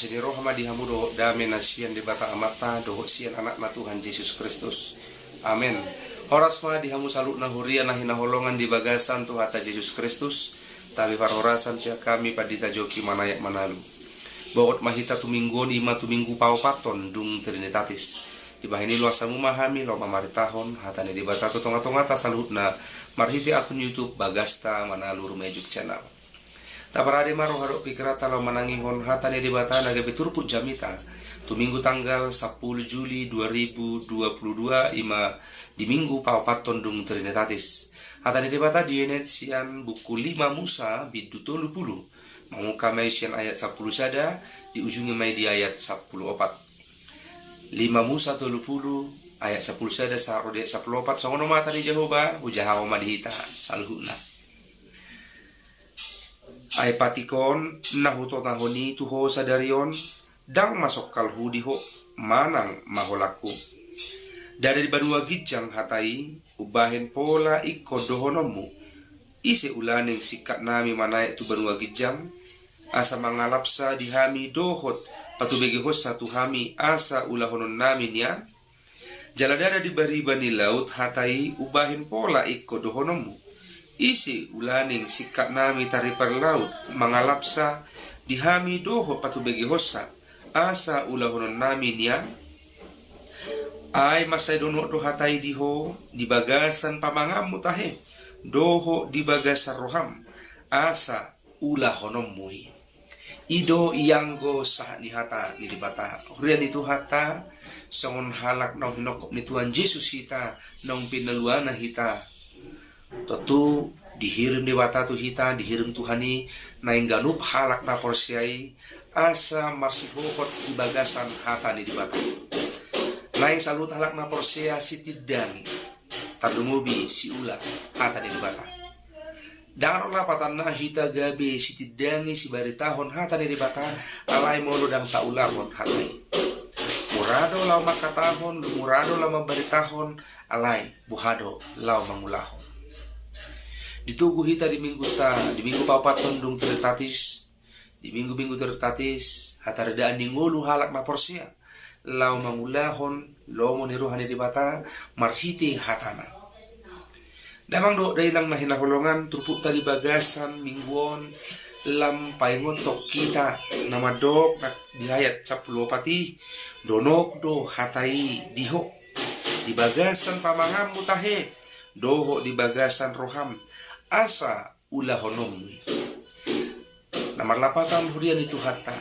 Masih roh di hamudo dame nasian di bata amata doho sian anak na Tuhan Yesus Kristus. Amin. Horas ma di hamu salut na huria na hinaholongan di bagasan Tuhan Yesus Kristus. Tapi parorasan siya kami padita joki manayak manalu. Bawat mahita tuminggon ima tuminggu paupaton dung trinitatis. Di bahini luasa memahami lo mamaritahon hatani di bata tonga-tonga salut na marhiti akun YouTube Bagasta Manalu Rumejuk channel. Taparade maro harok pikirata lo manangihon hatani di bata nagabe turput jamita tu minggu tanggal 10 Juli 2022 ima di minggu paupaton dung trinitatis. Hatani di bata dienet sian buku 5 Musa bidu 30 manguka mai sian ayat 10 sada di ujungnya mai di ayat 10 opat. 5 Musa 30 ayat 10 sada sa rode 10 opat songono mata di Jehova ujahawa madihita salhuna. Ay patikon nahuto tahoni tuho sadarion dang masok kalhu diho manang maholaku. Dari badua gijang hatai ubahin pola ikko dohonomu isi ulaning sikat nami manai tu badua gijang asa mangalapsa dihami dohot patubegi hossa tuhami asa ulahonon nami niya jaladada di bari-bani laut hatai ubahin pola ikko dohonomu isi ulaning sikat nami taripar laut mangalapsa dihami doho patubegi hossa asa ulahonon nami niya ay masay dono do hatai diho di bagasan pamangam mutahe doho di bagasan roham asa ulahonon mui ido iyanggo sah di hata di bata hurian itu hata songon halak nong hinokop ni Tuhan Yesus hita nong pinaluana hita tentu dihirim di bata tu hita dihirim Tuhani naing ganup halak na porsiai asa marsihokot di bagasan hata di bata naing salut halak na porsia sitidangi tardumubi si ula hata di bata daro lapatan na hita gabi sitidangi si baritahon hata di bata alay molo dang taulahon hatai murado law makatahon murado law mabaritahon alay buhado law mangulahon. Ditugu hita di minggu papaton dung tertatis di minggu tertatis hataredaan di ngulu halak na porsia lau mangulahon lo moniruhani di bata marhiti hatana damang do dailang na hinaholongan turput tadi bagasan mingguon lampai ngontok kita nama dok na di ayat 10 pati donok do hatai diho di bagasan pamangam mutahe doho di bagasan roham asa ulahonom namar lapatan hurian itu hata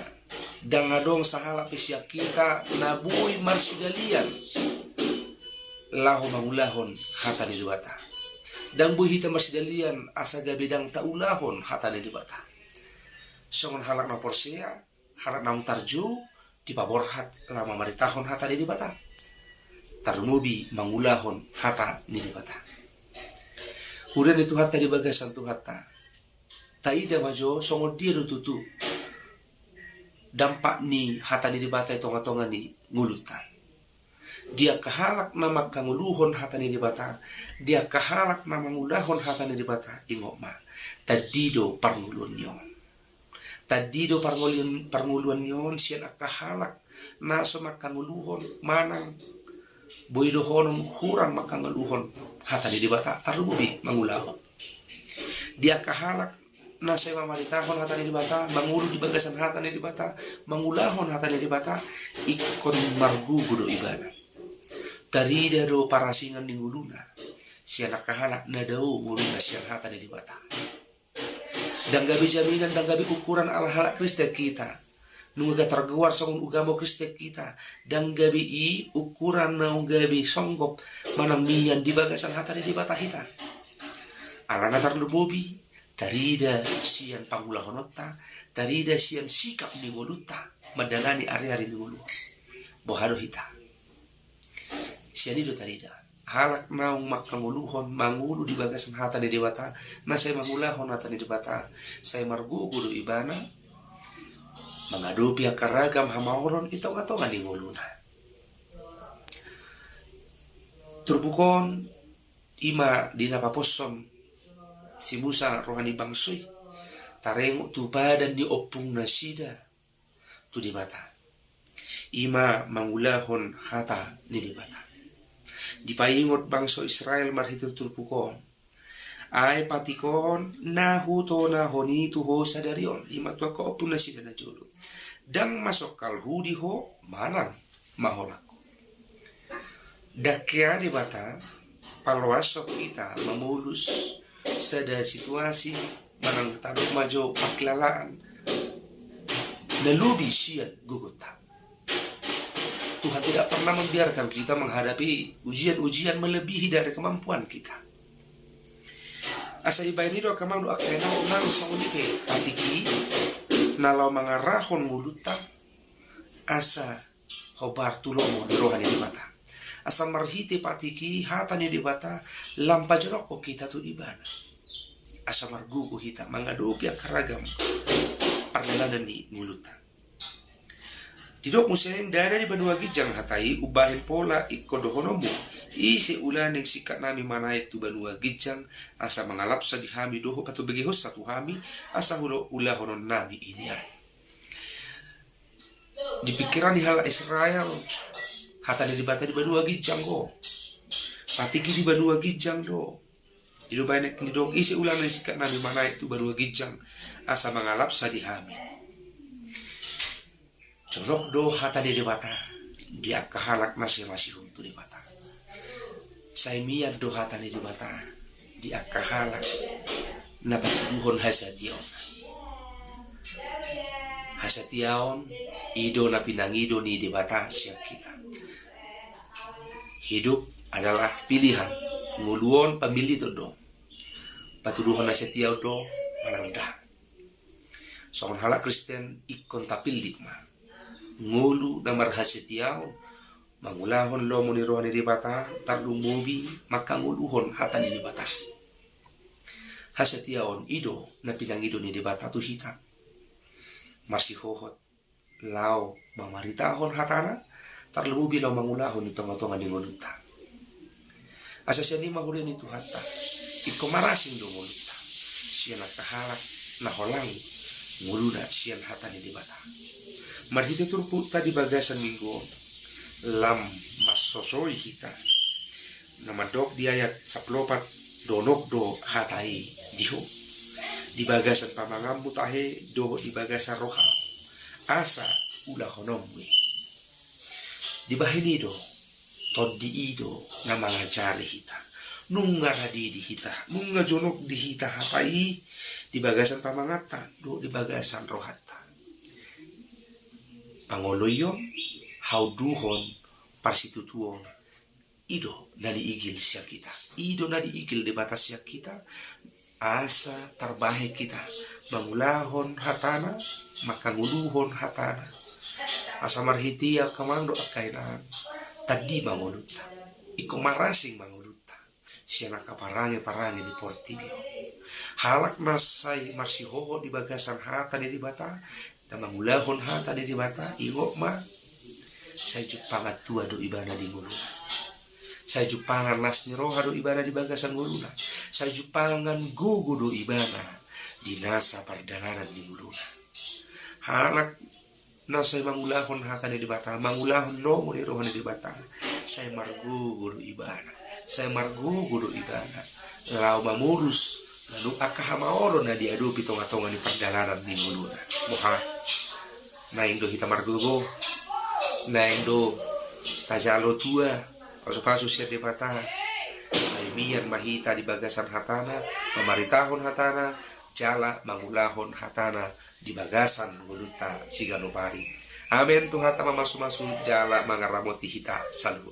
dan ngadong sahala pesiak kita nabui marsigalian lahu mangulahon hata di bata dan bui hita marsigalian asa gabidang taulahon hata di bata songon halak na porsia halak na tarju di paborhat lama maritahon hata di bata tarmubi mangulahon hata di bata. Udah itu hata di bagasan tu hata. Taida majo songo diru tutu. Dampak ni hata di bata tonga-tonga ni ngulutan. Dia kahalak nama kanguluhon hata di bata. Dia kahalak nama ngulahon hata di bata ingokma. Tadido parngulun yon. Tadido parngulun yon siya kahalak naso makanguluhon manang boidohon hurang makanguluhon hata di bata tarubi mangulahon dia kahalak na say mamaritahon hata di bata mangulu di bagasan hata di bata mangulahon hata di bata ikon margugudo ibana tarida do parasingan di nguluna siya nakahalak na daw nguluna siya hata di bata dan gabi jaminan dan gabi ukuran ala halak Kristen kita nunga tergawar songon ugamo Kristen kita dan gabi i ukuran na gabi songgop manamian di bagasan hata di bata hita alana tarlubobi tarida sian pangulahonota tarida sian sikap ni ngoluta madalani ari-ari ni ngulu bohado hita sian itu tarida halak naung makanguluhon mangulu di bagasan hata di bata na saya mangulahon hata di bata saya margugu do ibana mengadupi akaragam hamaoron itong-atongan ni nguluna. Turbukon ima di napaposom si Musa rohani bangsoy tarengo tu badan di opung nasida tu di bata. Ima mangulahon hata ni di bata. Dipaingot bangsa Israel marhitur turpukon. Ay patikon nahuto na honi tuho sa darion. Ima tua ko pun na sila na jolo. Dang masok kalhudi ho manang maholako. Dakya di bata palwasok kita memulus sada situasi manang tanong majo pakilalaan nalubi siya guguta. Tuhan tidak pernah membiarkan kita menghadapi ujian-ujian melebihi dari kemampuan kita. Asa ibayin do kamang do akena nang songnipe patiki nalau mangarahon muluta asa hobar tulomo di rohani di bata. Asa marhiti patiki hatani di bata lampa joroko kita tu ibana. Asa margugu kita mangadupi akaragam perjalanan di muluta. Didok museng dada di banua gijang hatai ubahin pola ikodohonomu isi ulaning sikat nami manait tu banua gijang asa mangalap sa dihami doho katu begihos satu hami asa hulo ulahonon nami ini ay. Di pikiran di hal Israel hatani di bata di banua gijang go patiki di banua gijang do ido banyak didok isi ulaning sikat nami manait tu banua gijang asa mangalap sa dihami. Conok do hatani di bata dia kahalak masih tu di bata. Saimian do hatani di bata dia kahalak napatuduhon hasatiaon ido na pinangido ni di bata siap kita. Hidup adalah pilihan nguluon pamilih to do patuduhon hasatiaw do manangda. Soon halak Kristen ikon tapilit ma ngulu na marhasitiaw mangulahon lo mo ni rohani di bata tarlumubi makanguluhon hatani di bata. Hasetiaon ido na pinangido ni di bata tu hita masihohot lao mamaritahon hatana tarlumubi lo mangulahon ni tonga-tonga ni nguluta. Asa siya ni mahurin itu hata iko marasing do nguluta siya nakahalak na holang nguluna siya hatani di bata. Marhiti turpu tadi bagasan minggu lam masosoi kita namadok di ayat 14 donok do hatai diho di bagasan pamangam mutahe do di bagasan roha asa ulah honomwe di bahini do tod di ido na mangajari hita nunga radi di hita nunga jonok di hita hatai di bagasan pamangata do di bagasan rohata pangoloyo hauduhon parsitutuon ido nadi igil siya kita ido nadi igil di batas siya kita asa tarbahe kita mangulahon hatana makanguluhon hatana asa marhitia kamando akainan tadi manguluta iko marasing manguluta siya nakaparangi di portibio halak nasay marsihoho di bagasan hatani di bata na mangulahon hata di bata iwo ma sa jupangat tua do ibana di nguluna sa jupangan nas ni roha do ibana di bagasan nguluna sa jupangan gugu do ibana di nasa pardalanan di nguluna halak nasa mangulahon hata di bata mangulahon lo mo ni roha di bata sa margugu do ibana sa margugu do ibana lao mamurus lalu akahamaoro na diadupi tonga-tonga ni pardalanan di nguluna moha naing do hita margogo naing do tajalo tua pasu-pasu siya di bata saimian mahita di bagasan hatana pamaritahon hatana jala mangulahon hatana di bagasan nguluta siganopari amen tu hata mamasu-masu jala mangaramoti hita salu